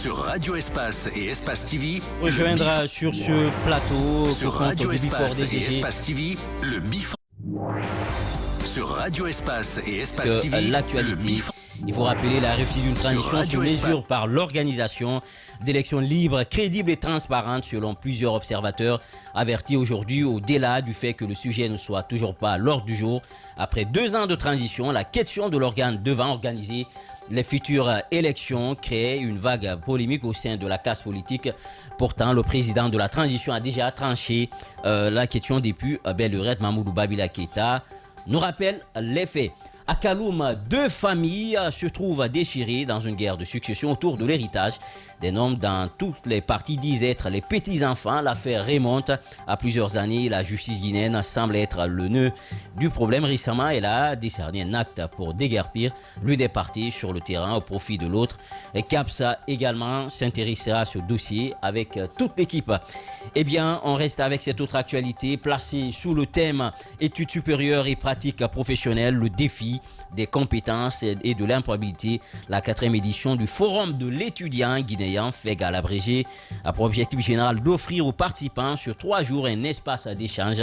sur Radio Espace et Espace TV. Rejoindra sur ce plateau sur Radio Espace et Espace TV, le BIF. Sur Radio Espace et Espace TV, l'actualité. Il faut rappeler la réussite d'une transition se mesure par l'organisation d'élections libres, crédibles et transparentes selon plusieurs observateurs avertis aujourd'hui au-delà du fait que le sujet ne soit toujours pas à l'ordre du jour. Après 2 ans de transition, la question de l'organe devant organiser les futures élections crée une vague polémique au sein de la classe politique. Pourtant, le président de la transition a déjà tranché la question depuis Belleurette. Mamoudou Babila Keïta nous rappelle les faits. À Kaloum, 2 familles se trouvent déchirées dans une guerre de succession autour de l'héritage. Des noms dans toutes les parties disent être les petits-enfants. L'affaire remonte à plusieurs années. La justice guinéenne semble être le nœud du problème. Récemment, elle a décerné un acte pour déguerpir l'une des parties sur le terrain au profit de l'autre. CAPS également s'intéressera à ce dossier avec toute l'équipe. Eh bien, on reste avec cette autre actualité placée sous le thème études supérieures et pratiques professionnelles, le défi des compétences et de l'employabilité. La 4e édition du Forum de l'étudiant guinéen, FEG à l'abrégé, a pour objectif général d'offrir aux participants sur 3 jours un espace d'échange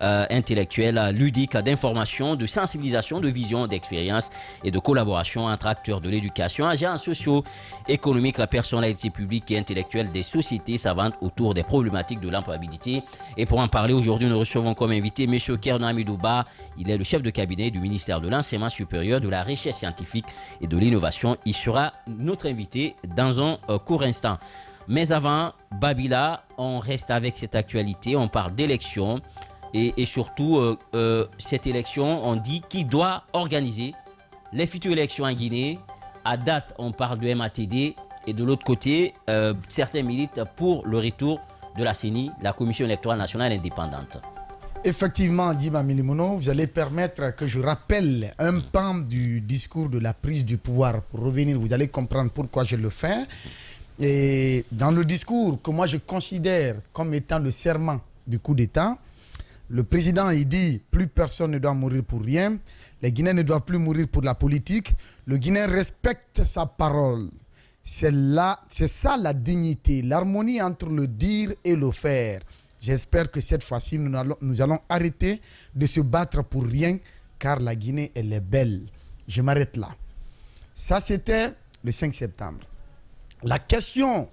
intellectuel, ludique, d'information, de sensibilisation, de vision, d'expérience et de collaboration entre acteurs de l'éducation, agents socio-économiques, personnalités publiques et intellectuelles des sociétés savantes autour des problématiques de l'employabilité. Et pour en parler aujourd'hui, nous recevons comme invité M. Kerno Amidouba. Il est le chef de cabinet du ministère de l'Enseignement supérieur, de la Recherche scientifique et de l'Innovation. Il sera notre invité dans un court instant. Mais avant, Babila, on reste avec cette actualité. On parle d'élection et surtout cette élection, on dit qui doit organiser les futures élections en Guinée. À date, on parle de MATD et de l'autre côté, certains militent pour le retour de la CENI, la Commission électorale nationale indépendante. Effectivement, Dima Milimono, vous allez permettre que je rappelle un pan du discours de la prise du pouvoir. Pour revenir, vous allez comprendre pourquoi je le fais. Et dans le discours que moi je considère comme étant le serment du coup d'État, le président il dit plus personne ne doit mourir pour rien, les Guinéens ne doivent plus mourir pour la politique, le Guinéen respecte sa parole. C'est ça la dignité, l'harmonie entre le dire et le faire. J'espère que cette fois-ci, nous allons arrêter de se battre pour rien, car la Guinée, elle est belle. Je m'arrête là. Ça, c'était le 5 septembre. La question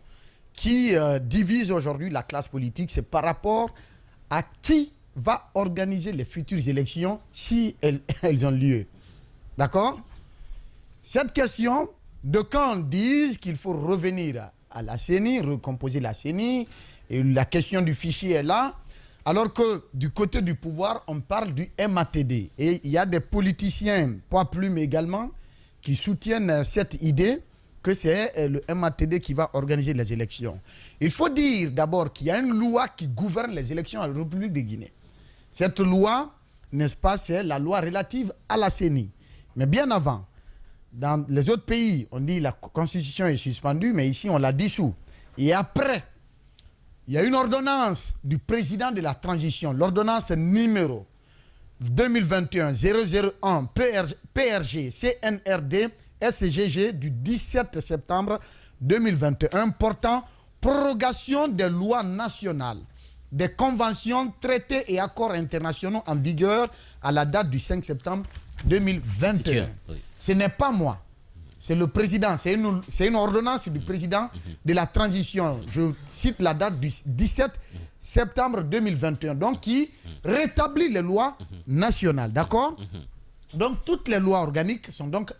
qui divise aujourd'hui la classe politique, c'est par rapport à qui va organiser les futures élections si elles ont lieu. D'accord? Cette question, de quand disent qu'il faut revenir à la CENI, recomposer la CENI, et la question du fichier est là, alors que du côté du pouvoir, on parle du MATD. Et il y a des politiciens, pas plus mais également, qui soutiennent cette idée que c'est le MATD qui va organiser les élections. Il faut dire d'abord qu'il y a une loi qui gouverne les élections à la République de Guinée. Cette loi, n'est-ce pas, c'est la loi relative à la CENI. Mais bien avant, dans les autres pays, on dit la constitution est suspendue, mais ici on la dissout. Et après, il y a une ordonnance du président de la transition, l'ordonnance numéro 2021-001 PRG CNRD SGG du 17 septembre 2021 portant prorogation des lois nationales, des conventions, traités et accords internationaux en vigueur à la date du 5 septembre 2021. Oui. Ce n'est pas moi. C'est le président, c'est une ordonnance du président de la transition. Je cite la date du 17 septembre 2021, donc qui rétablit les lois nationales, d'accord? Donc toutes les lois organiques sont donc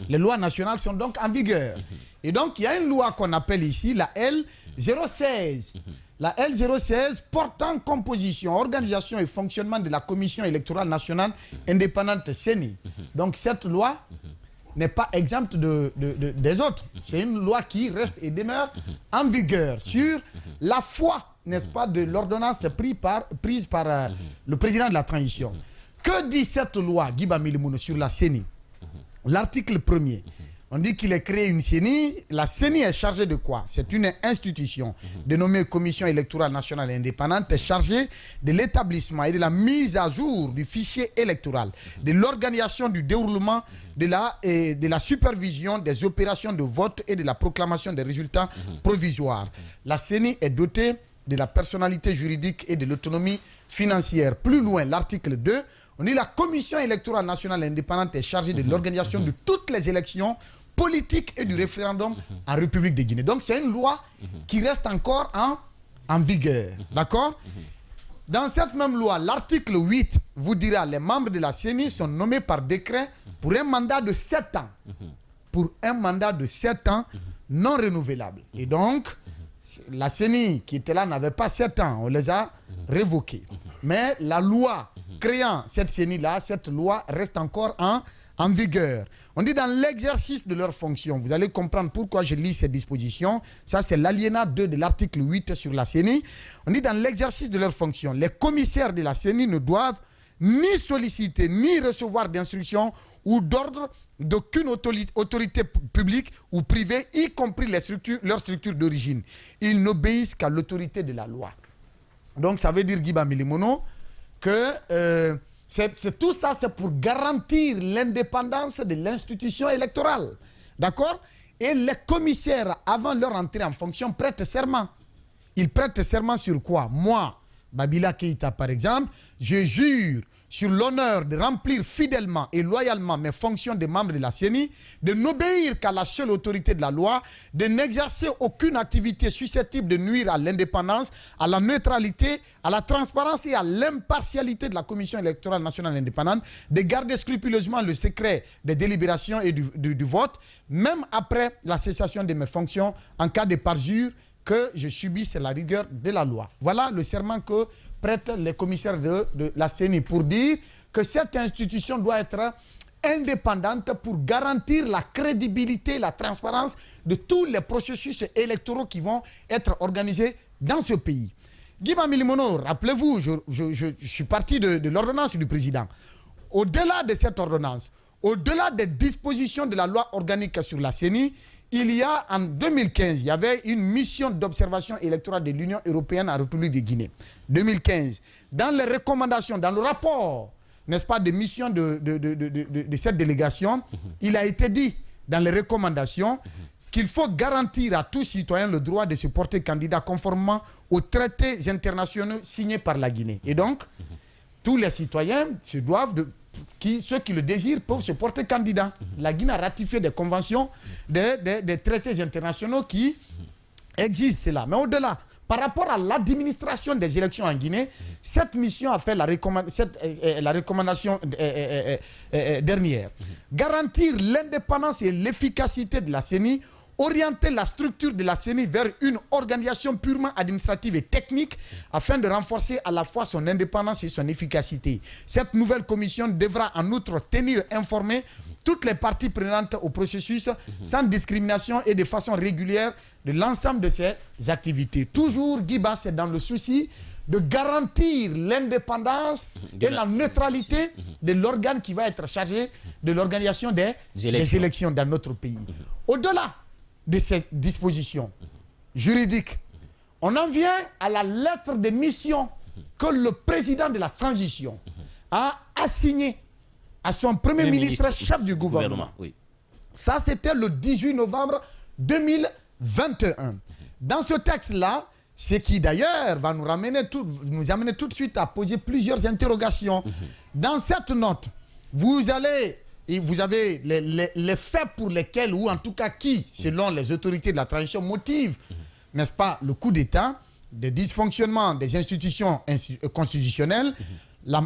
les lois nationales sont donc en vigueur. Et donc il y a une loi qu'on appelle ici la L016. La L016 portant composition, organisation et fonctionnement de la Commission électorale nationale indépendante CENI. Donc cette loi n'est pas exempte des autres. C'est une loi qui reste et demeure en vigueur sur la foi, n'est-ce pas, de l'ordonnance prise par le président de la transition. Que dit cette loi, Guiba Milimono, sur la CENI? L'article 1er On dit qu'il est créé une CENI. La CENI est chargée de quoi? C'est une institution dénommée Commission électorale nationale indépendante chargée de l'établissement et de la mise à jour du fichier électoral, de l'organisation du déroulement, de la supervision des opérations de vote et de la proclamation des résultats provisoires. La CENI est dotée de la personnalité juridique et de l'autonomie financière. Plus loin, l'article 2, on dit la Commission électorale nationale indépendante est chargée de l'organisation de toutes les élections politique et du référendum en République de Guinée. Donc c'est une loi qui reste encore en vigueur. D'accord? Dans cette même loi, l'article 8 vous dira les membres de la CENI sont nommés par décret pour un mandat de 7 ans. Pour un mandat de 7 ans non renouvelable. Et donc, la CENI qui était là n'avait pas 7 ans. On les a révoqués. Mais la loi créant cette CENI-là, cette loi reste encore en vigueur. On dit dans l'exercice de leurs fonctions, vous allez comprendre pourquoi je lis ces dispositions. Ça, c'est l'alinéa 2 de l'article 8 sur la CENI. On dit dans l'exercice de leurs fonctions, les commissaires de la CENI ne doivent ni solliciter, ni recevoir d'instructions ou d'ordre d'aucune autorité publique ou privée, y compris leurs structures d'origine. Ils n'obéissent qu'à l'autorité de la loi. Donc, ça veut dire, Guiba Milimono, que c'est tout ça, c'est pour garantir l'indépendance de l'institution électorale. D'accord? Et les commissaires, avant leur entrée en fonction, prêtent serment. Ils prêtent serment sur quoi? Moi, Babila Keïta, par exemple, je jure sur l'honneur de remplir fidèlement et loyalement mes fonctions de membre de la CENI, de n'obéir qu'à la seule autorité de la loi, de n'exercer aucune activité susceptible de nuire à l'indépendance, à la neutralité, à la transparence et à l'impartialité de la Commission électorale nationale indépendante, de garder scrupuleusement le secret des délibérations et du vote, même après la cessation de mes fonctions en cas de parjure que je subisse la rigueur de la loi. Voilà le serment que prêtent les commissaires de la CENI pour dire que cette institution doit être indépendante pour garantir la crédibilité, la transparence de tous les processus électoraux qui vont être organisés dans ce pays. Guiba Milimono, rappelez-vous, je suis parti de l'ordonnance du président. Au-delà de cette ordonnance, au-delà des dispositions de la loi organique sur la CENI, il y a en 2015, il y avait une mission d'observation électorale de l'Union européenne en République de Guinée. 2015. Dans les recommandations, dans le rapport, n'est-ce pas, de mission de cette délégation, il a été dit dans les recommandations qu'il faut garantir à tout citoyen le droit de se porter candidat conformément aux traités internationaux signés par la Guinée. Et donc, tous les citoyens se doivent ceux qui le désirent peuvent se porter candidat. La Guinée a ratifié des conventions, des traités internationaux qui exigent cela. Mais au-delà, par rapport à l'administration des élections en Guinée, cette mission a fait la recommandation dernière. Garantir l'indépendance et l'efficacité de la CENI, orienter la structure de la CENI vers une organisation purement administrative et technique afin de renforcer à la fois son indépendance et son efficacité. Cette nouvelle commission devra en outre tenir informées toutes les parties prenantes au processus sans discrimination et de façon régulière de l'ensemble de ses activités. Toujours, Guiba, c'est dans le souci de garantir l'indépendance et la neutralité de l'organe qui va être chargé de l'organisation des élections dans notre pays. Au-delà de cette disposition juridique, on en vient à la lettre de mission que le président de la transition a assignée à son premier ministre chef du gouvernement. Oui. Ça, c'était le 18 novembre 2021. Dans ce texte-là, ce qui d'ailleurs va nous amener tout de suite à poser plusieurs interrogations. Dans cette note, vous avez les faits pour lesquels, ou en tout cas qui, selon les autorités de la transition, motivent, n'est-ce pas, le coup d'État, des dysfonctionnements des institutions constitutionnelles,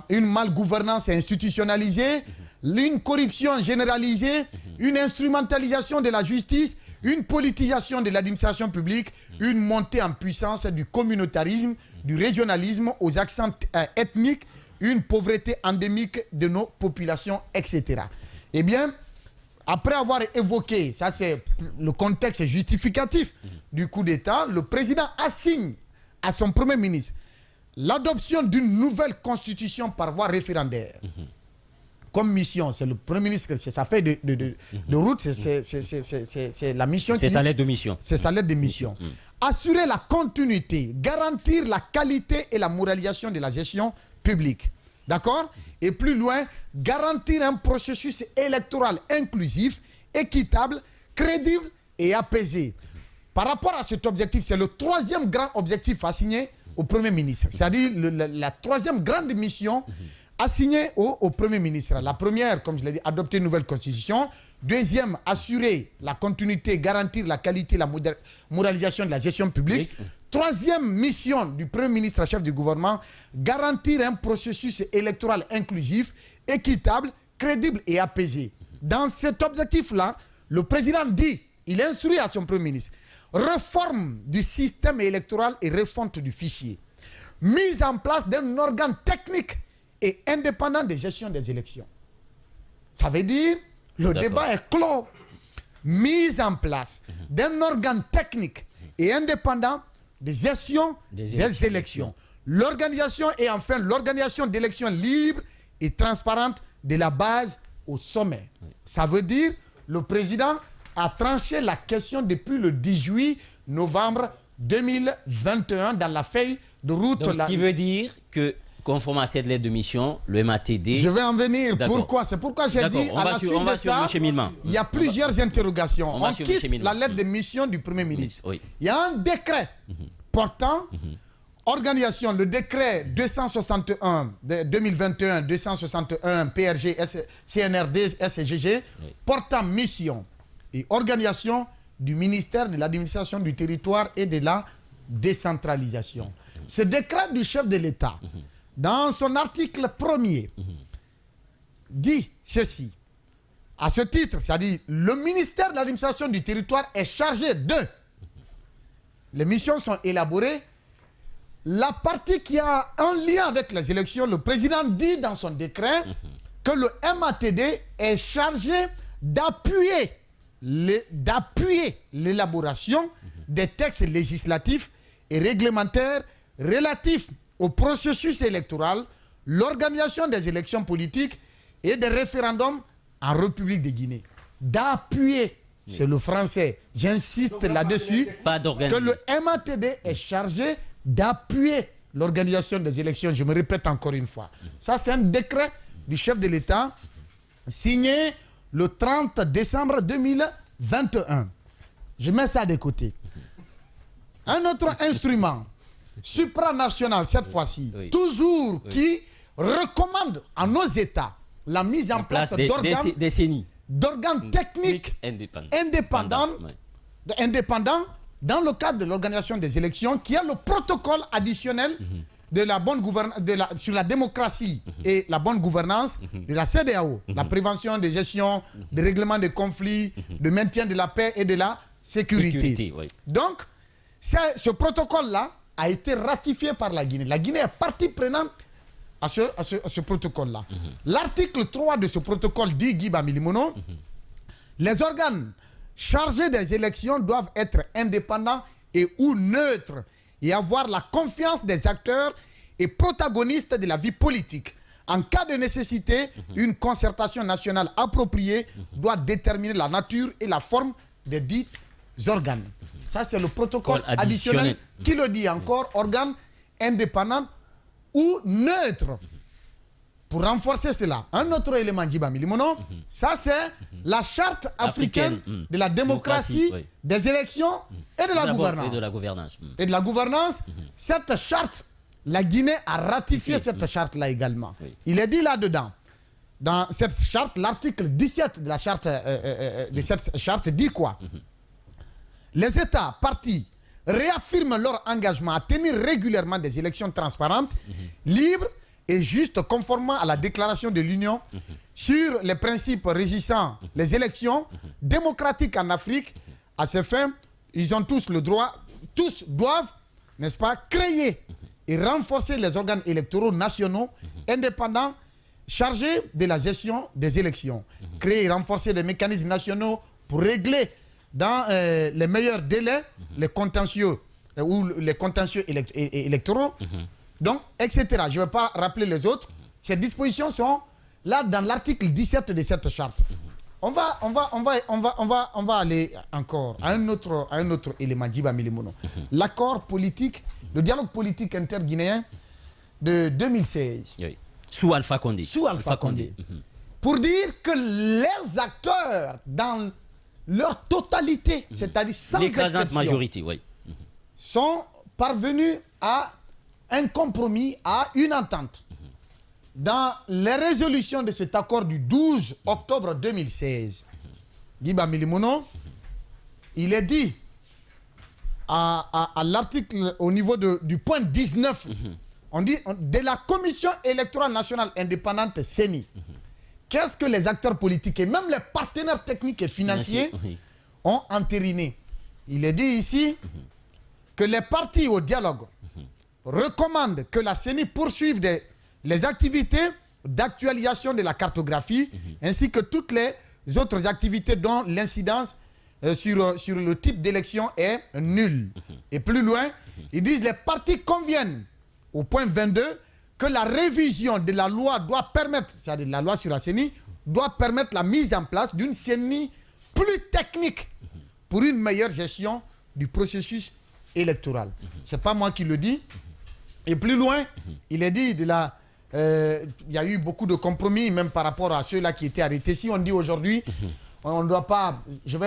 une malgouvernance institutionnalisée, une corruption généralisée, une instrumentalisation de la justice, une politisation de l'administration publique, une montée en puissance du communautarisme, du régionalisme aux accents ethniques, une pauvreté endémique de nos populations, etc. Eh bien, après avoir évoqué, ça c'est le contexte justificatif du coup d'État, le président assigne à son premier ministre l'adoption d'une nouvelle constitution par voie référendaire. comme mission, c'est le Premier ministre, c'est sa feuille de route, c'est la mission. C'est sa lettre de mission. C'est sa lettre de mission. Assurer la continuité, garantir la qualité et la moralisation de la gestion publique. D'accord? Et plus loin, garantir un processus électoral inclusif, équitable, crédible et apaisé. Par rapport à cet objectif, c'est le troisième grand objectif assigné au Premier ministre. C'est-à-dire la troisième grande mission assignée au Premier ministre. La première, comme je l'ai dit, adopter une nouvelle constitution. Deuxième, assurer la continuité, garantir la qualité, la moralisation de la gestion publique. Troisième mission du Premier ministre, chef du gouvernement, garantir un processus électoral inclusif, équitable, crédible et apaisé. Dans cet objectif-là, le président dit, il instruit à son Premier ministre, réforme du système électoral et refonte du fichier. Mise en place d'un organe technique et indépendant de gestion des élections. Ça veut dire, le débat est clos. Mise en place d'un organe technique et indépendant de gestion des élections. L'organisation et enfin l'organisation d'élections libres et transparentes de la base au sommet. Ça veut dire, le président a tranché la question depuis le 18 novembre 2021 dans la feuille de route. Donc, ce qui veut dire que, conformément à cette lettre de mission, le MATD... Je vais en venir. Pourquoi? C'est pourquoi j'ai dit, à la suite de ça, il y a plusieurs interrogations. On quitte la lettre de mission du Premier ministre. Il y a un décret portant organisation, le décret 261 de 2021, 261 PRG, CNRD, SGG, portant mission et organisation du ministère de l'administration du territoire et de la décentralisation. Ce décret du chef de l'État, dans son article 1er, dit ceci. À ce titre, c'est-à-dire, le ministère de l'administration du territoire est chargé de... Les missions sont élaborées. La partie qui a un lien avec les élections, le président dit dans son décret que le MATD est chargé d'appuyer l'élaboration des textes législatifs et réglementaires relatifs au processus électoral, l'organisation des élections politiques et des référendums en République de Guinée. D'appuyer, c'est le français, j'insiste là-dessus, que le MATD est chargé d'appuyer l'organisation des élections. Je me répète encore une fois. Ça, c'est un décret du chef de l'État signé le 30 décembre 2021. Je mets ça de côté. Un autre instrument supranational, cette fois-ci, toujours qui recommande à nos États la mise en place d'organes techniques indépendants dans le cadre de l'organisation des élections, qui a le protocole additionnel de la bonne sur la démocratie et la bonne gouvernance de la CEDEAO, la prévention des gestions, des règlements de conflits, de maintien de la paix et de la sécurité. Donc, ce protocole-là a été ratifié par la Guinée. La Guinée est partie prenante à ce protocole-là. L'article 3 de ce protocole dit, Guy Bamilimono, les organes chargés des élections doivent être indépendants et ou neutres et avoir la confiance des acteurs et protagonistes de la vie politique. En cas de nécessité, une concertation nationale appropriée doit déterminer la nature et la forme des dits organes. Ça, c'est le protocole additionnel qui le dit encore, organes indépendants ou neutres. Pour renforcer cela, un autre élément, Djiba Milimono, ça c'est la charte africaine de la démocratie, des élections et de la gouvernance. Et de la gouvernance, cette charte, la Guinée a ratifié cette charte-là également. Il est dit là-dedans, dans cette charte, l'article 17 de la charte, de cette charte dit quoi? Les États partis réaffirment leur engagement à tenir régulièrement des élections transparentes, libres et juste, conformément à la déclaration de l'Union sur les principes régissant les élections démocratiques en Afrique. À ces fins, ils ont tous le droit, tous doivent, n'est-ce pas, créer et renforcer les organes électoraux nationaux indépendants chargés de la gestion des élections. Créer et renforcer des mécanismes nationaux pour régler dans les meilleurs délais les contentieux ou les contentieux électoraux. Donc, etc. Je ne vais pas rappeler les autres. Ces dispositions sont là, dans l'article 17 de cette charte, on va aller encore à un autre élément, Djiba Milimono. L'accord politique, le dialogue politique interguinéen de 2016. Oui. Sous Alpha Condé. Pour dire que les acteurs, dans leur totalité, c'est-à-dire sans l'écrasante exception, majorité, oui. sont parvenus à un compromis, à une entente. Dans les résolutions de cet accord du 12 octobre 2016, Djiba Milimono, il est dit à l'article au niveau du point 19, on dit de la Commission électorale nationale indépendante CENI. Qu'est-ce que les acteurs politiques et même les partenaires techniques et financiers ont entériné? Il est dit ici que les partis au dialogue recommandent que la CENI poursuive les activités d'actualisation de la cartographie ainsi que toutes les autres activités dont l'incidence sur le type d'élection est nulle. Et plus loin, ils disent les partis conviennent au point 22 que la révision de la loi doit permettre, c'est-à-dire la loi sur la CENI, doit permettre la mise en place d'une CENI plus technique pour une meilleure gestion du processus électoral. Ce n'est pas moi qui le dis. Et plus loin, il est dit il y a eu beaucoup de compromis, même par rapport à ceux-là qui étaient arrêtés. Si on dit aujourd'hui, on ne doit pas...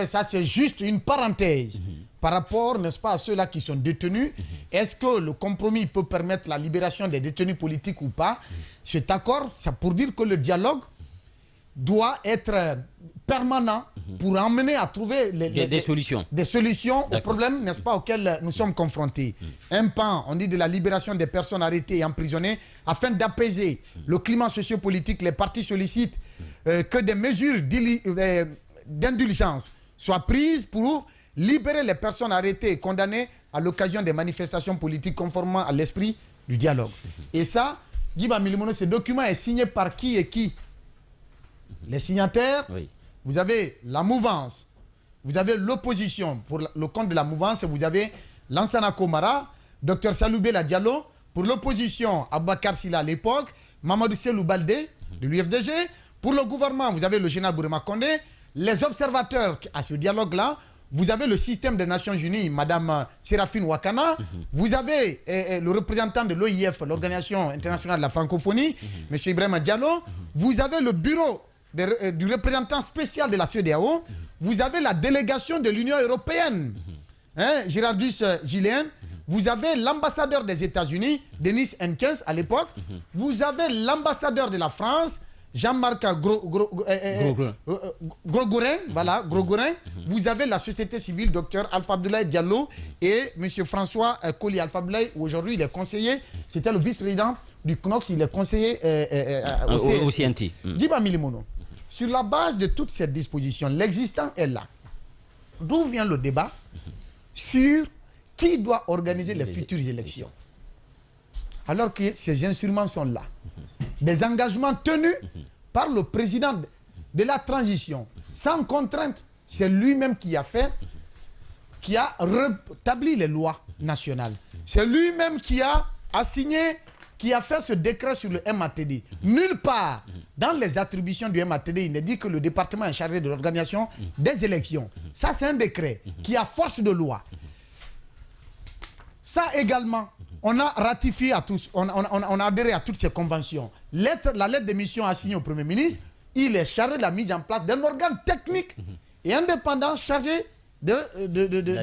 ça, c'est juste une parenthèse. Par rapport, n'est-ce pas, à ceux-là qui sont détenus, est-ce que le compromis peut permettre la libération des détenus politiques ou pas? Cet accord, c'est pour dire que le dialogue doit être permanent pour emmener à trouver des solutions. Des solutions aux problèmes, n'est-ce pas, auxquels nous sommes confrontés. Un pan, on dit de la libération des personnes arrêtées et emprisonnées afin d'apaiser le climat sociopolitique. Les partis sollicitent que des mesures d'indulgence soient prises pour libérer les personnes arrêtées et condamnées à l'occasion des manifestations politiques conformément à l'esprit du dialogue. Et ça, Djiba Milimono, ce document est signé par qui et qui? Les signataires, vous avez la mouvance, vous avez l'opposition pour le compte de la mouvance, vous avez Lansana Komara, Dr Saloubela Diallo, pour l'opposition, Abakar Silla à l'époque, Mamadou Selou Baldé de l'UFDG, pour le gouvernement, vous avez le général Bourema Condé, les observateurs à ce dialogue-là, vous avez le système des Nations Unies, Madame Séraphine Wakana, vous avez le représentant de l'OIF, l'Organisation internationale de la francophonie, M. Ibrahima Diallo, vous avez le bureau du représentant spécial de la CEDEAO, vous avez la délégation de l'Union européenne, Gérardus Gillian, vous avez l'ambassadeur des États-Unis, Denis Henkens à l'époque, vous avez l'ambassadeur de la France, Jean-Marc Grogourin, voilà, Grogourin. Vous avez la société civile, Dr Alpha Abdoulaye Diallo et M. François Colli Alpha Abdoulaye, aujourd'hui il est conseiller, c'était le vice-président du CNOX, il est conseiller au CNT. Djiba Milimono, sur la base de toutes ces dispositions, l'existant est là. D'où vient le débat sur qui doit organiser les futures élections? Alors que ces instruments sont là. Des engagements tenus par le président de la transition, sans contrainte. C'est lui-même qui a rétabli les lois nationales. C'est lui-même qui a assigné, qui a fait ce décret sur le MATD. Nulle part dans les attributions du MATD, il n'est dit que le département est chargé de l'organisation des élections. Ça, c'est un décret qui a force de loi. Ça également, on a ratifié à tous, on a adhéré à toutes ces conventions. La lettre de mission assignée au Premier ministre, il est chargé de la mise en place d'un organe technique et indépendant chargé de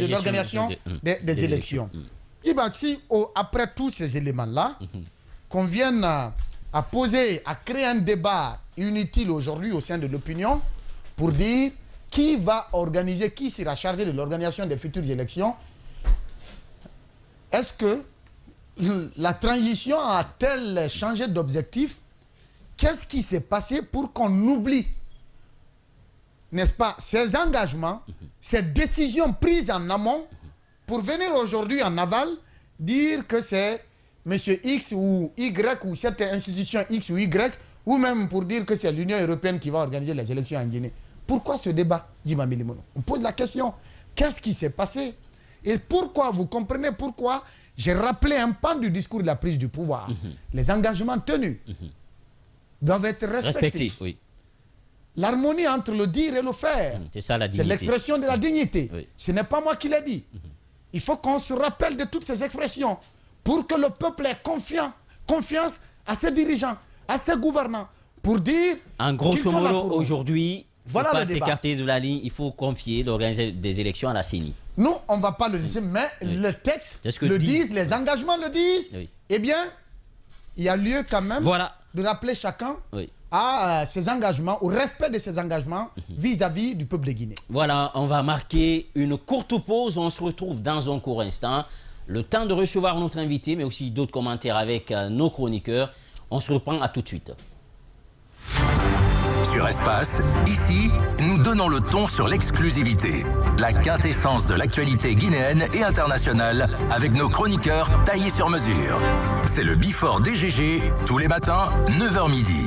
l'organisation des élections. Si après tous ces éléments-là, qu'on vienne à créer un débat inutile aujourd'hui au sein de l'opinion pour dire qui va organiser, qui sera chargé de l'organisation des futures élections, est-ce que la transition a-t-elle changé d'objectif? Qu'est-ce qui s'est passé pour qu'on oublie, n'est-ce pas, ces engagements, ces décisions prises en amont pour venir aujourd'hui en aval dire que c'est M. X ou Y ou cette institution X ou Y, ou même pour dire que c'est l'Union européenne qui va organiser les élections en Guinée? Pourquoi ce débat, Djiba Milimono? On pose la question, qu'est-ce qui s'est passé? Et pourquoi, vous comprenez pourquoi j'ai rappelé un pan du discours de la prise du pouvoir, les engagements tenus. doivent être respectés. Oui. L'harmonie entre le dire et le faire, C'est ça la dignité. c'est l'expression de la dignité. Oui. Ce n'est pas moi qui l'ai dit. Il faut qu'on se rappelle de toutes ces expressions pour que le peuple ait confiance à ses dirigeants, à ses gouvernants, pour dire... En grosso modo, aujourd'hui, il ne faut Voilà pas le débat. s'écarter de la ligne, il faut confier l'organisation des élections à la CENI. Nous, on ne va pas le laisser, mais le texte C'est ce que le dit. disent, les engagements le disent. Oui. Eh bien, il y a lieu quand même Voilà. de rappeler chacun Oui. à ses engagements, au respect de ses engagements vis-à-vis du peuple de Guinée. Voilà, on va marquer une courte pause. On se retrouve dans un court instant. Le temps de recevoir notre invité, mais aussi d'autres commentaires avec nos chroniqueurs. On se reprend à tout de suite. Sur Espace, ici, nous donnons le ton sur l'exclusivité, la quintessence de l'actualité guinéenne et internationale avec nos chroniqueurs taillés sur mesure. C'est le Before DGG, tous les matins, 9h midi.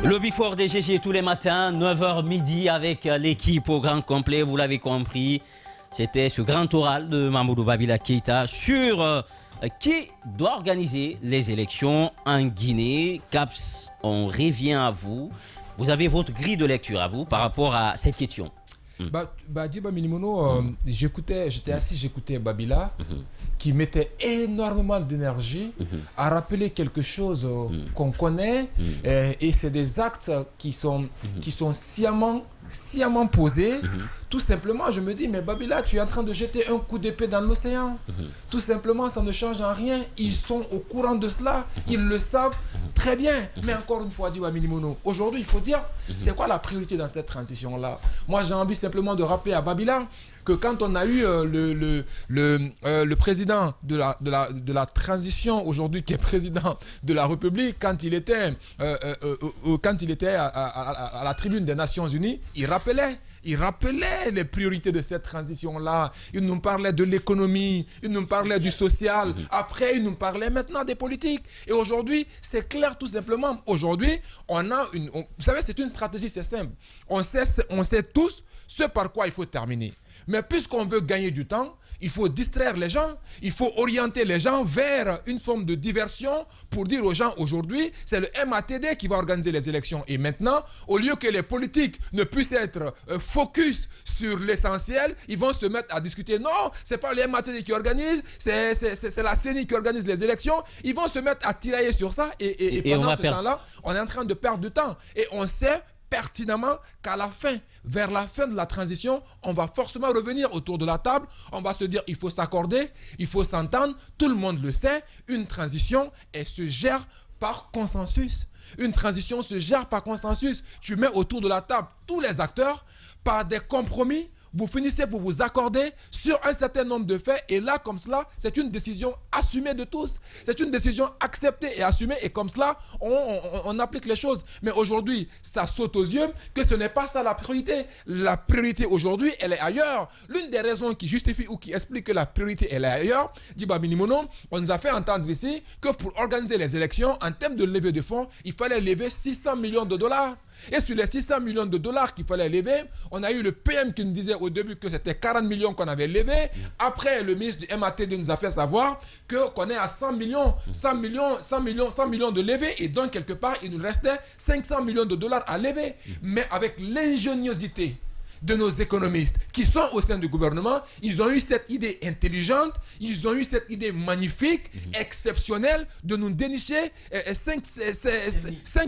Le Before DGG tous les matins, 9h midi avec l'équipe au grand complet, vous l'avez compris. C'était ce grand oral de Mamadou Babila Keïta sur qui doit organiser les élections en Guinée. Caps, on revient à vous. Vous avez votre grille de lecture à vous par rapport à cette question. Djiba Minimono, j'étais assis, j'écoutais Babila qui mettait énormément d'énergie à rappeler quelque chose qu'on connaît et c'est des actes qui sont sciemment posés. Tout simplement, je me dis, mais Babila, tu es en train de jeter un coup d'épée dans l'océan. Tout simplement, ça ne change en rien. Ils sont au courant de cela. Ils le savent très bien. Mais encore une fois, Djiba Minimono, aujourd'hui, il faut dire, c'est quoi la priorité dans cette transition-là? Moi, j'ai envie simplement de rappeler à Babila que quand on a eu le président de la transition aujourd'hui, qui est président de la République, quand il était à la tribune des Nations Unies, il rappelait les priorités de cette transition-là. Il nous parlait de l'économie, il nous parlait du social. Après, il nous parlait maintenant des politiques. Et aujourd'hui, c'est clair tout simplement. Aujourd'hui, vous savez, c'est une stratégie, c'est simple. On sait tous ce par quoi il faut terminer. Mais puisqu'on veut gagner du temps, il faut distraire les gens, il faut orienter les gens vers une forme de diversion pour dire aux gens aujourd'hui, c'est le MATD qui va organiser les élections. Et maintenant, au lieu que les politiques ne puissent être focus sur l'essentiel, ils vont se mettre à discuter. Non, c'est pas le MATD qui organise, c'est la CENI qui organise les élections. Ils vont se mettre à tirailler sur ça et pendant ce temps-là, on est en train de perdre du temps. Et on sait pertinemment qu'à la fin, vers la fin de la transition, on va forcément revenir autour de la table. On va se dire, il faut s'accorder, il faut s'entendre. Tout le monde le sait, une transition, elle se gère par consensus. Une transition se gère par consensus. Tu mets autour de la table tous les acteurs par des compromis. Vous finissez, vous vous accordez sur un certain nombre de faits et là, comme cela, c'est une décision assumée de tous. C'est une décision acceptée et assumée et comme cela, on applique les choses. Mais aujourd'hui, ça saute aux yeux que ce n'est pas ça la priorité. La priorité aujourd'hui, elle est ailleurs. L'une des raisons qui justifie ou qui explique que la priorité, elle est ailleurs, Djiba Minimono, on nous a fait entendre ici que pour organiser les élections, en termes de levée de fonds, il fallait lever 600 millions de dollars. Et sur les 600 millions de dollars qu'il fallait lever, on a eu le PM qui nous disait au début que c'était 40 millions qu'on avait levé. Après, le ministre du MATD nous a fait savoir qu'on est à 100 millions de levée. Et donc, quelque part, il nous restait 500 millions de dollars à lever. Mais avec l'ingéniosité de nos économistes qui sont au sein du gouvernement, ils ont eu cette idée intelligente, ils ont eu cette idée magnifique, exceptionnelle de nous dénicher 5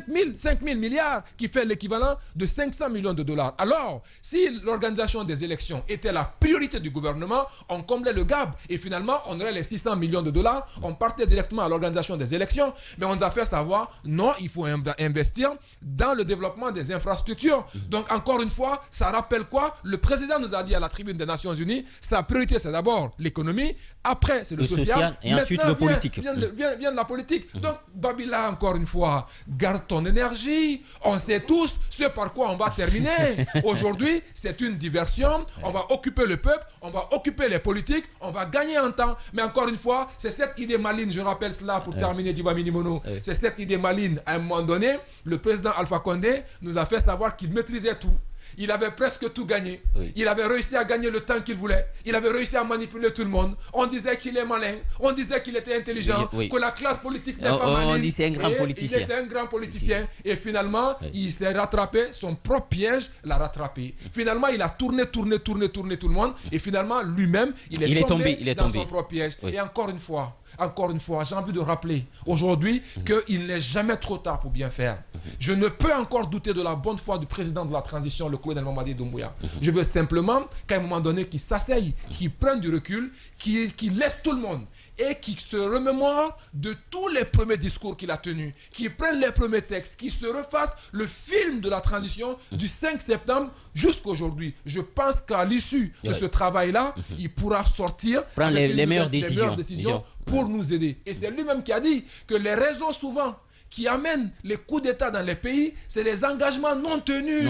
000 milliards qui fait l'équivalent de 500 millions de dollars. Alors, si l'organisation des élections était la priorité du gouvernement, on comblait le gap et finalement on aurait les 600 millions de dollars, on partait directement à l'organisation des élections, mais on nous a fait savoir non, il faut investir dans le développement des infrastructures. Donc encore une fois, ça rappelle quoi? Le président nous a dit à la tribune des Nations Unies, sa priorité c'est d'abord l'économie, après c'est le social et ensuite le politique. Vient de la politique. Donc Babila, encore une fois, garde ton énergie. On sait tous ce par quoi on va terminer. Aujourd'hui, c'est une diversion. On va occuper le peuple, on va occuper les politiques, on va gagner en temps. Mais encore une fois, c'est cette idée maligne, je rappelle cela pour terminer, Djiba Minimono. C'est cette idée maligne. À un moment donné, le président Alpha Condé nous a fait savoir qu'il maîtrisait tout. il avait presque tout gagné. Oui. Il avait réussi à gagner le temps qu'il voulait. Il avait réussi à manipuler tout le monde. On disait qu'il est malin. On disait qu'il était intelligent. Oui. Que la classe politique n'est pas On maligne. dit c'est un grand Et politicien. Il était un grand politicien. Et finalement, Oui. il s'est rattrapé. Son propre piège l'a rattrapé. Finalement, il a tourné tout le monde. Et finalement, lui-même, il est tombé dans son propre piège. Oui. Et encore une fois, j'ai envie de rappeler aujourd'hui qu'il n'est jamais trop tard pour bien faire. Je ne peux encore douter de la bonne foi du président de la transition, le colonel Mamadi Doumbouya. Je veux simplement qu'à un moment donné, qu'il s'asseye, qu'il prenne du recul, qu'il laisse tout le monde et qu'il se remémore de tous les premiers discours qu'il a tenus, qu'il prenne les premiers textes, qu'il se refasse le film de la transition du 5 septembre jusqu'à aujourd'hui. Je pense qu'à l'issue de ce travail-là, il pourra sortir Prendre avec les meilleures décisions décisions. pour nous aider. Et c'est lui-même qui a dit que les raisons souvent qui amènent les coups d'État dans les pays, c'est les engagements non tenus.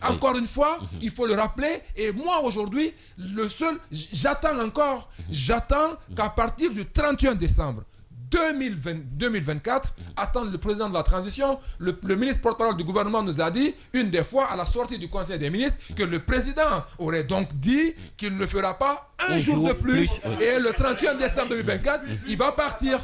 Encore une fois, il faut le rappeler. Et moi, aujourd'hui, j'attends qu'à partir du 31 décembre 2024, attendre le président de la transition, le ministre porte-parole du gouvernement nous a dit, une des fois, à la sortie du Conseil des ministres, que le président aurait donc dit qu'il ne fera pas un jour de plus. Et le 31 décembre 2024, il va partir.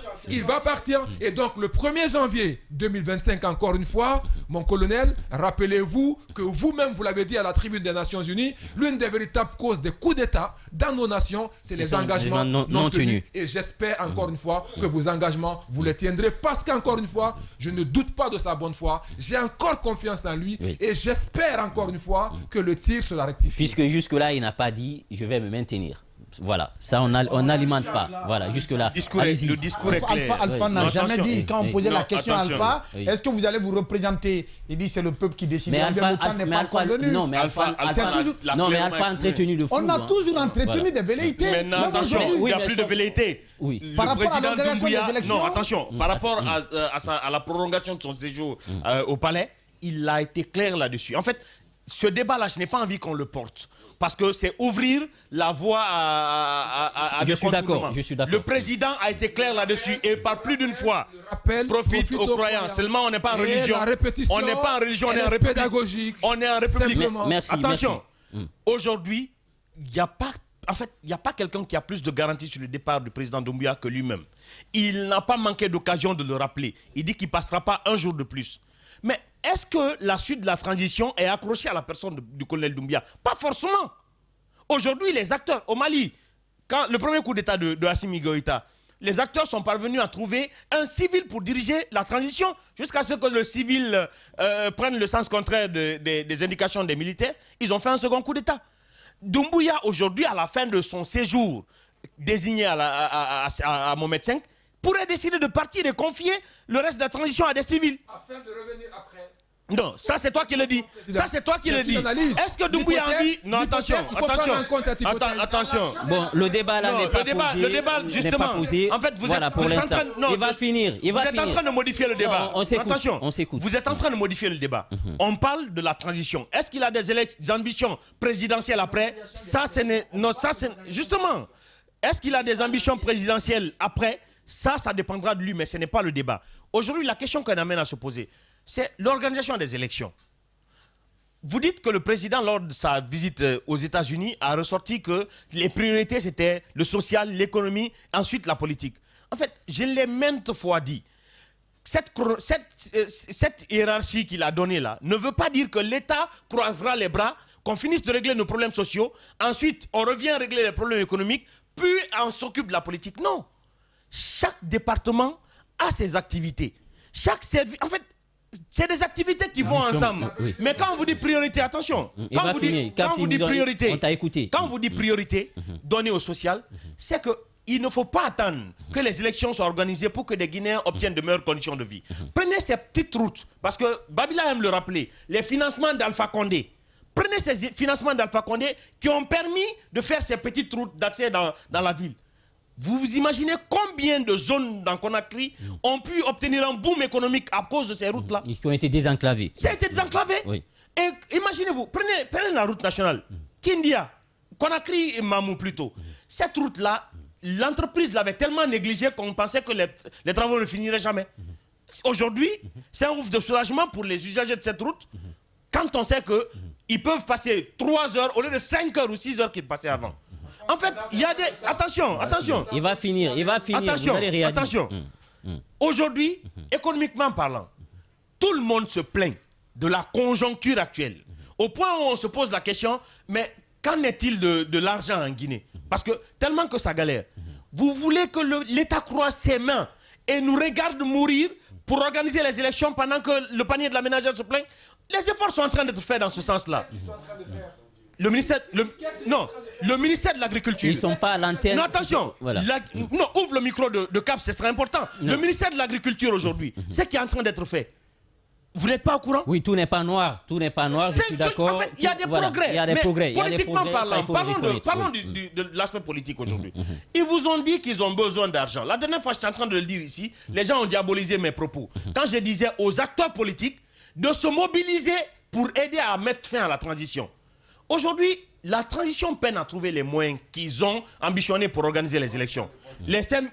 Et donc, le 1er janvier 2025, encore une fois, mon colonel, rappelez-vous que vous-même, vous l'avez dit à la tribune des Nations Unies, l'une des véritables causes des coups d'État dans nos nations, c'est les engagements non tenus. Et j'espère encore une fois que vos engagements, vous les tiendrez parce qu'encore une fois, je ne doute pas de sa bonne foi. J'ai encore confiance en lui et j'espère encore une fois que le tir sera rectifié. Puisque jusque-là, il n'a pas dit « je vais me maintenir ». Voilà, ça on n'alimente pas. Voilà, jusque-là. Le discours est clair. Alpha n'a jamais dit, quand on posait la question à Alpha, Oui. est-ce que vous allez vous représenter? Il dit c'est le peuple qui décide. Mais Alpha, le temps n'est pas encore venu. non, mais Alpha a entretenu de flou. On a toujours entretenu des velléités. Maintenant, attention, il n'y a plus de velléité. Oui. Le Par rapport à président l'organisation Doumbouya, des élections. non, attention, par rapport à la prolongation de son séjour au palais, il a été clair là-dessus. En fait, ce débat-là, je n'ai pas envie qu'on le porte. Parce que c'est ouvrir la voie à Je suis d'accord. Le président a été clair là-dessus et par plus d'une fois. Profite aux croyants. Seulement, on n'est pas en religion. On n'est pas en religion, on est en république. Pédagogique. On est en république. Merci. Attention, aujourd'hui, il n'y a pas. En fait, il n'y a pas quelqu'un qui a plus de garantie sur le départ du président Doumbouya que lui-même. Il n'a pas manqué d'occasion de le rappeler. Il dit qu'il ne passera pas un jour de plus. Mais est-ce que la suite de la transition est accrochée à la personne du colonel Doumbouya? Pas forcément. Aujourd'hui, les acteurs au Mali, quand le premier coup d'État de Assimi Goïta, les acteurs sont parvenus à trouver un civil pour diriger la transition jusqu'à ce que le civil prenne le sens contraire des indications des militaires. Ils ont fait un second coup d'État. Doumbouya, aujourd'hui, à la fin de son séjour désigné à Mohamed V, pourrait décider de partir et confier le reste de la transition à des civils. Afin de revenir après. Non, ça c'est toi qui le dis. Ça c'est toi qui le dis. Est-ce que Doumbouya a envie? Non, attention. Bon, le débat là n'est pas posé. Le débat, justement. En fait, vous êtes pour l'instant. Il va finir. Vous êtes en train de modifier le débat. Attention. On s'écoute. Vous êtes en train de modifier le débat. On parle de la transition. Est-ce qu'il a des ambitions présidentielles après? Ça, c'est justement. Est-ce qu'il a des ambitions présidentielles après? Ça dépendra de lui, mais ce n'est pas le débat. Aujourd'hui, la question qu'on amène à se poser, c'est l'organisation des élections. Vous dites que le président, lors de sa visite aux États-Unis, a ressorti que les priorités, c'était le social, l'économie, ensuite la politique. En fait, je l'ai maintes fois dit, cette hiérarchie qu'il a donnée là ne veut pas dire que l'État croisera les bras, qu'on finisse de régler nos problèmes sociaux, ensuite on revient régler les problèmes économiques, puis on s'occupe de la politique. Non. Chaque département a ses activités. Chaque service... En fait, c'est des activités qui vont ensemble. Oui. Mais quand on vous dit priorité, attention. Quand vous dites priorité, on t'a écouté. Quand vous dites priorité donnée au social, c'est qu'il ne faut pas attendre que les élections soient organisées pour que des Guinéens obtiennent de meilleures conditions de vie. Prenez ces petites routes, parce que Babila aime le rappeler, les financements d'Alpha Condé. Prenez ces financements d'Alpha Condé qui ont permis de faire ces petites routes d'accès dans la ville. Vous vous imaginez combien de zones dans Conakry ont pu obtenir un boom économique à cause de ces routes-là? Qui ont été désenclavées. Ça a été désenclavé. Oui. Et imaginez-vous, prenez la route nationale. Kindia, Conakry et Mamou plutôt. Cette route-là, l'entreprise l'avait tellement négligée qu'on pensait que les travaux ne finiraient jamais. Aujourd'hui, c'est un ouf de soulagement pour les usagers de cette route quand on sait que ils peuvent passer 3 heures au lieu de 5 heures ou 6 heures qu'ils passaient avant. En fait, il y a des... Attention. Il va finir. Attention, vous allez réagir. attention. Aujourd'hui, économiquement parlant, tout le monde se plaint de la conjoncture actuelle. Au point où on se pose la question, mais qu'en est-il de l'argent en Guinée? Parce que tellement que ça galère. Vous voulez que l'État croise ses mains et nous regarde mourir pour organiser les élections pendant que le panier de la ménagère se plaint? Les efforts sont en train d'être faits dans ce sens-là. Le ministère de l'Agriculture. Ils ne sont pas à l'antenne. Non, attention. Voilà. Non, ouvre le micro de Cap, ce serait important. Non. Le ministère de l'Agriculture aujourd'hui, c'est ce qui est en train d'être fait. Vous n'êtes pas au courant? Oui, tout n'est pas noir. Tout n'est pas noir, je suis d'accord. En fait, il y a des progrès. Il y a des mais progrès. Politiquement parlant, parlons oui. de l'aspect politique aujourd'hui. Ils vous ont dit qu'ils ont besoin d'argent. La dernière fois, je suis en train de le dire ici, les gens ont diabolisé mes propos. Quand je disais aux acteurs politiques de se mobiliser pour aider à mettre fin à la transition. Aujourd'hui, la transition peine à trouver les moyens qu'ils ont ambitionnés pour organiser les élections. Les 5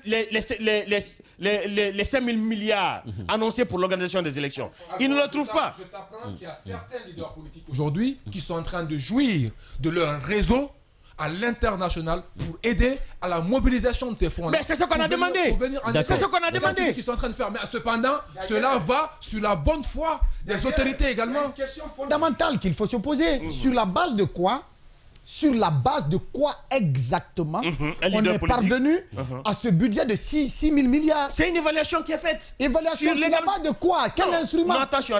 000 milliards annoncés pour l'organisation des élections, ils ne le trouvent pas. Je t'apprends qu'il y a certains leaders politiques aujourd'hui qui sont en train de jouir de leur réseau à l'international pour aider à la mobilisation de ces fonds-là. Mais c'est ce qu'on a demandé. C'est ce qu'on a demandé. Qu'ils sont en train de faire. Mais cependant, cela va sur la bonne foi des autorités également. Une question fondamentale qu'il faut se poser. Sur la base de quoi? Sur la base de quoi exactement on est parvenu à ce budget de 6 000 milliards? C'est une évaluation qui est faite. Évaluation sur la base de quoi? Quel instrument? Non, attention.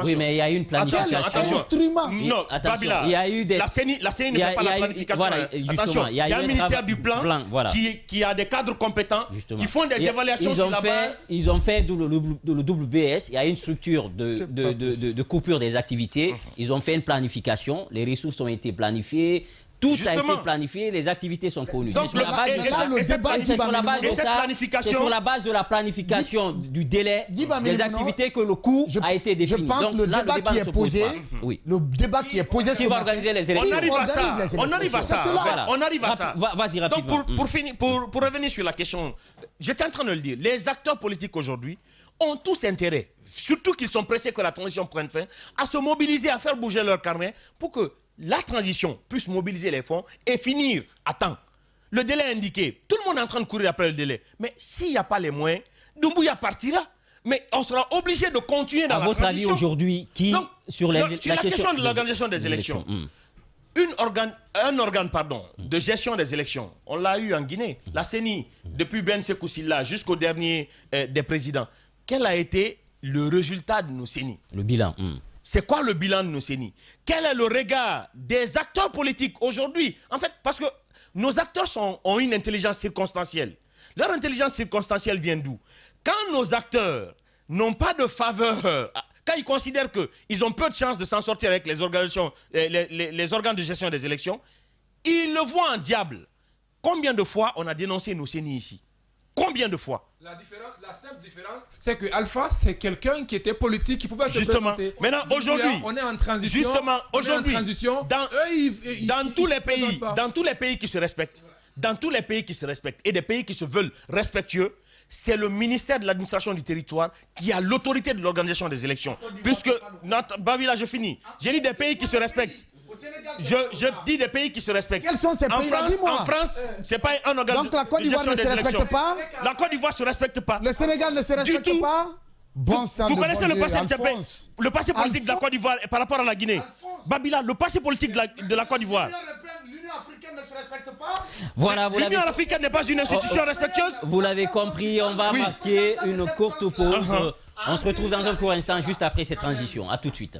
Oui, mais il y a eu une planification. Quel instrument? Non, Babila, il y a eu des... La CENI ne fait pas la planification. Voilà, attention, il y a un ministère du plan voilà. qui a des cadres compétents qui font des évaluations sur la base. Ils ont fait le WBS, il y a une structure de coupure des activités. Ils ont fait une planification, les ressources ont été planifiées. Tout a été planifié, les activités sont connues. C'est sur la base de ça. C'est sur la base de la planification du délai des activités que le coût a été défini. Je pense que le débat qui est posé, le débat qui est posé, qui va organiser les élections. On arrive à ça. Vas-y rapidement. Donc pour revenir sur la question, j'étais en train de le dire, les acteurs politiques aujourd'hui ont tous intérêt, surtout qu'ils sont pressés que la transition prenne fin, à se mobiliser, à faire bouger leur carnet pour que la transition puisse mobiliser les fonds et finir à temps. Le délai indiqué, tout le monde est en train de courir après le délai. Mais s'il n'y a pas les moyens, Doumbouya partira. Mais on sera obligé de continuer dans la transition. À votre avis aujourd'hui, sur la question de l'organisation des élections, un organe de gestion des élections, on l'a eu en Guinée, la CENI, depuis Ben Sekou Sylla jusqu'au dernier des présidents. Quel a été le résultat de nos CENI? Le bilan. C'est quoi le bilan de nos CENI? Quel est le regard des acteurs politiques aujourd'hui? En fait, parce que nos acteurs ont une intelligence circonstancielle. Leur intelligence circonstancielle vient d'où? Quand nos acteurs n'ont pas de faveur, quand ils considèrent qu'ils ont peu de chances de s'en sortir avec les organisations, les organes de gestion des élections, ils le voient en diable. Combien de fois on a dénoncé nos CENI ici? Combien de fois? La simple différence, c'est que Alpha, c'est quelqu'un qui était politique, qui pouvait se présenter. Maintenant, aujourd'hui, on est en transition. Justement, aujourd'hui, dans tous les pays qui se respectent, et des pays qui se veulent respectueux, c'est le ministère de l'administration du territoire qui a l'autorité de l'organisation des élections. Puisque, Babila, je finis. J'ai dit des pays qui se respectent. Je dis des pays qui se respectent. Quels sont ces pays-là? En France, c'est pas un organe. Donc la Côte d'Ivoire ne se respecte pas? La Côte d'Ivoire ne se respecte pas. Le Sénégal ne se respecte pas? Bon, vous connaissez le passé politique de la Côte d'Ivoire par rapport à la Guinée? Babila, le passé politique de la Côte d'Ivoire. L'Union africaine ne se respecte pas? Voilà, l'Union africaine n'est pas une institution respectueuse? Vous l'avez compris, on va marquer une courte pause. On se retrouve dans un court instant juste après cette transition. A tout de suite.